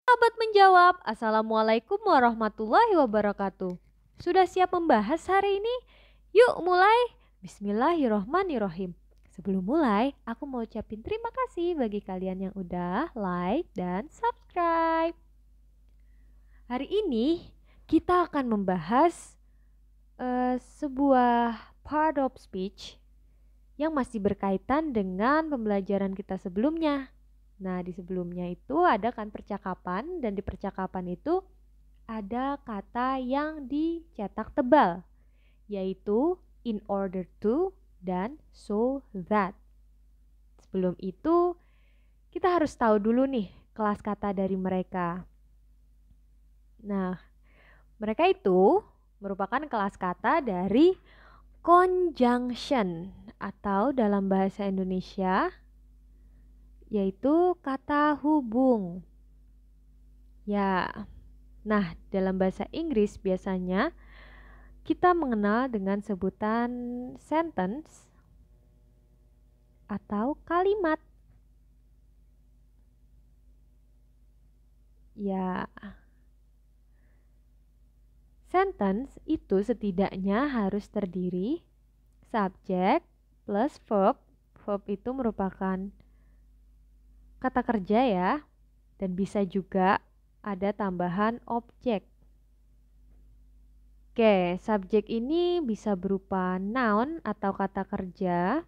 Sahabat menjawab, Assalamualaikum warahmatullahi wabarakatuh. Sudah siap membahas hari ini? Yuk mulai. Bismillahirrohmanirrohim. Sebelum mulai, aku mau ucapin terima kasih bagi kalian yang udah like dan subscribe. Hari ini kita akan membahas sebuah part of speech yang masih berkaitan dengan pembelajaran kita sebelumnya. Nah, di sebelumnya itu ada kan percakapan, dan di percakapan itu ada kata yang dicetak tebal, yaitu in order to dan so that. Sebelum itu, kita harus tahu dulu nih kelas kata dari mereka. Nah, mereka itu merupakan kelas kata dari conjunction atau dalam bahasa Indonesia yaitu kata hubung. Ya, nah dalam bahasa Inggris biasanya kita mengenal dengan sebutan sentence atau kalimat. Ya, sentence itu setidaknya harus terdiri subjek plus verb. Verb itu merupakan kata kerja ya, dan bisa juga ada tambahan objek. Oke, subjek ini bisa berupa noun atau kata kerja.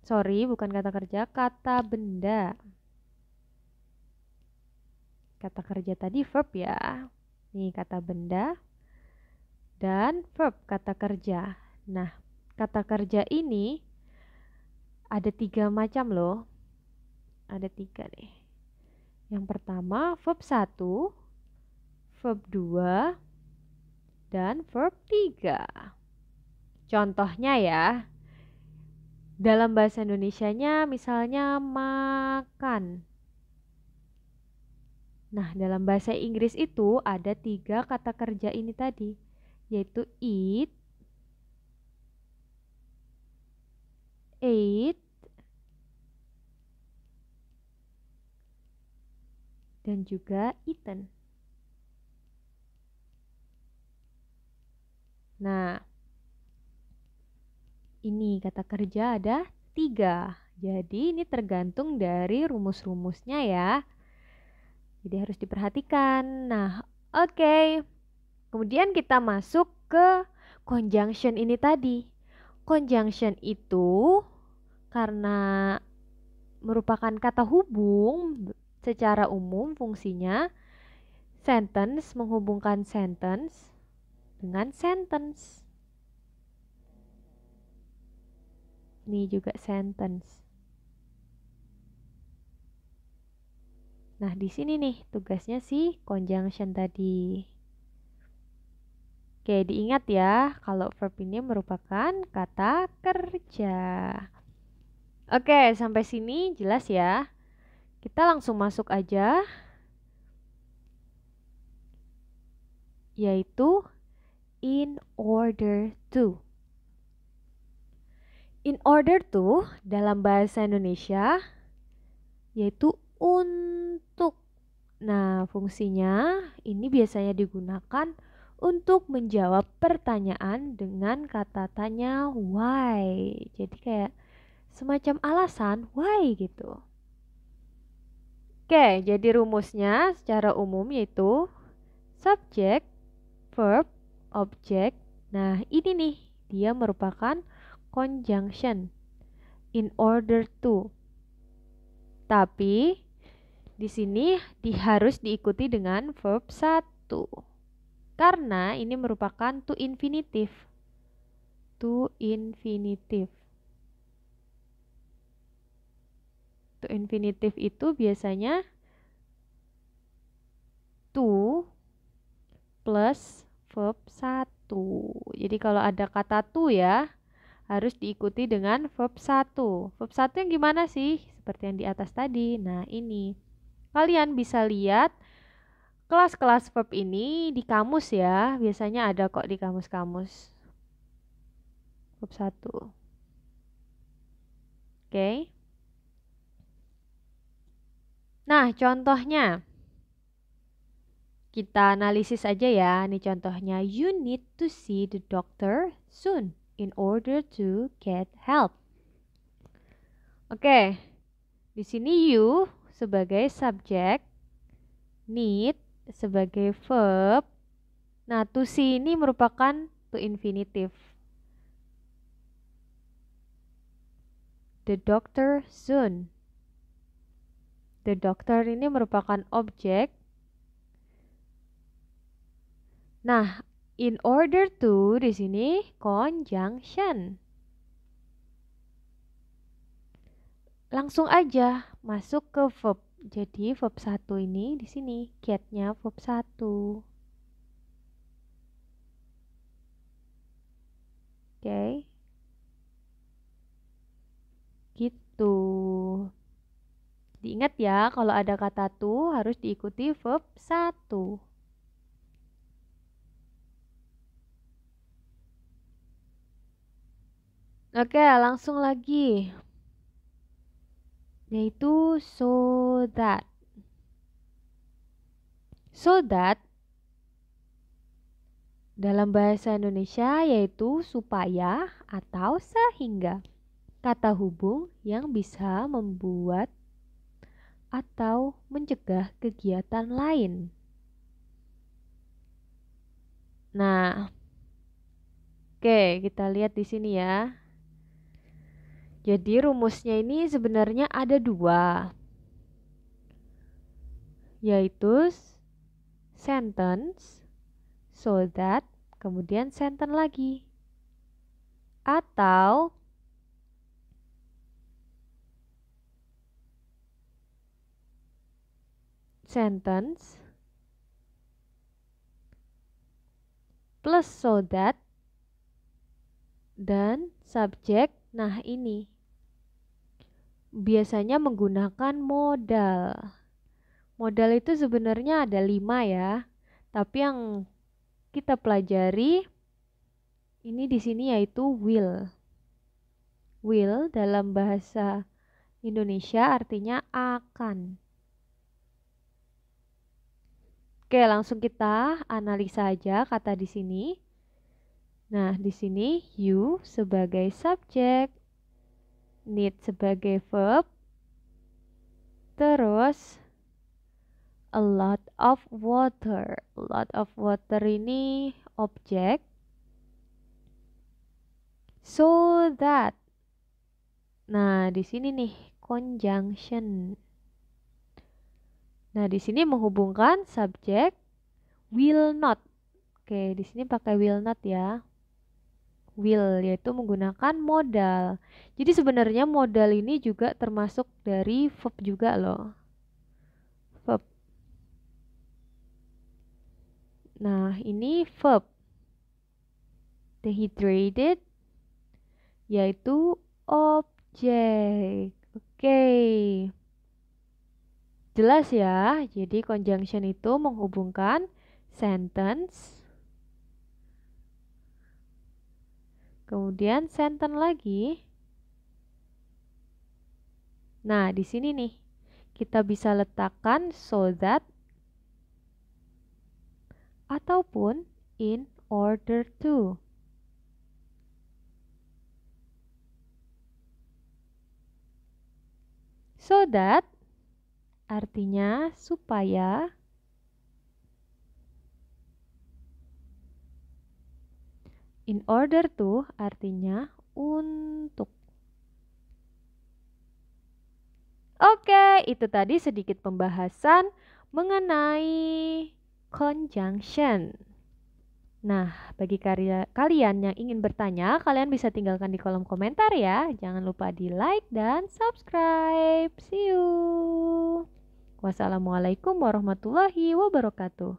Sorry, bukan kata kerja, kata benda. Kata kerja tadi verb ya. Nih kata benda dan verb kata kerja. Nah, kata kerja ini ada 3 macam loh. Ada 3 nih. Yang pertama verb 1, verb 2, dan verb 3. Contohnya ya, dalam bahasa Indonesianya misalnya makan. Nah, dalam bahasa Inggris itu ada 3 kata kerja ini tadi, yaitu eat, ate, dan juga eaten. Nah, ini kata kerja ada 3. Jadi ini tergantung dari rumus-rumusnya ya. Jadi harus diperhatikan. Nah, oke. Kemudian kita masuk ke conjunction ini tadi. Conjunction itu karena merupakan kata hubung secara umum fungsinya sentence menghubungkan sentence dengan sentence. Ini juga sentence. Nah, di sini nih tugasnya si conjunction tadi. Oke, diingat ya, kalau verb ini merupakan kata kerja. Oke, sampai sini jelas ya. Kita langsung masuk aja, yaitu in order to. In order to dalam bahasa Indonesia yaitu untuk. Nah, fungsinya ini biasanya digunakan untuk menjawab pertanyaan dengan kata tanya why. Jadi kayak semacam alasan why gitu. Oke, jadi rumusnya secara umum yaitu subject, verb, object. Nah, ini nih dia merupakan conjunction in order to. Tapi di sini harus diikuti dengan verb 1. Karena ini merupakan to infinitive. To infinitive. To infinitive itu biasanya to plus verb 1. Jadi kalau ada kata to ya, harus diikuti dengan verb 1. Verb 1 yang gimana sih? Seperti yang di atas tadi. Nah, ini. Kalian bisa lihat kelas-kelas verb ini di kamus ya. Biasanya ada kok di kamus-kamus. Verb 1. Oke. Nah, contohnya kita analisis aja ya. Nih contohnya, you need to see the doctor soon in order to get help. Oke, di sini you sebagai subjek, need sebagai verb. Nah, to see ini merupakan to infinitive. The doctor soon. The doctor ini merupakan objek. Nah, in order to di sini conjunction. Langsung aja masuk ke verb. Jadi verb 1 ini di sini get-nya verb 1. Oke. Gitu. Diingat ya, kalau ada kata to harus diikuti verb 1. Oke, langsung lagi. Yaitu so that. So that dalam bahasa Indonesia yaitu supaya atau sehingga. Kata hubung yang bisa membuat atau mencegah kegiatan lain. Nah, oke, kita lihat di sini ya. Jadi rumusnya ini sebenarnya ada 2, yaitu sentence, so that, kemudian sentence lagi. Atau sentence plus so that dan subjek. Nah, ini biasanya menggunakan modal. Modal itu sebenarnya ada 5 ya. Tapi yang kita pelajari ini di sini yaitu will. Will dalam bahasa Indonesia artinya akan. Oke, langsung kita analisa aja kata di sini. Nah, di sini you sebagai subjek, need sebagai verb, terus a lot of water. A lot of water ini objek. So that. Nah, di sini nih conjunction. Nah, di sini menghubungkan subjek will not. Oke, di sini pakai will not ya. Will yaitu menggunakan modal. Jadi sebenarnya modal ini juga termasuk dari verb juga loh. Verb. Nah, ini verb. Dehydrated yaitu objek. Oke. Jelas ya. Jadi conjunction itu menghubungkan sentence, kemudian sentence lagi. Nah, di sini nih kita bisa letakkan so that ataupun in order to. So that artinya supaya, in order to artinya untuk. Oke, itu tadi sedikit pembahasan mengenai conjunction. Nah, bagi kalian yang ingin bertanya, kalian bisa tinggalkan di kolom komentar ya. Jangan lupa di like dan subscribe. See you. Wassalamualaikum warahmatullahi wabarakatuh.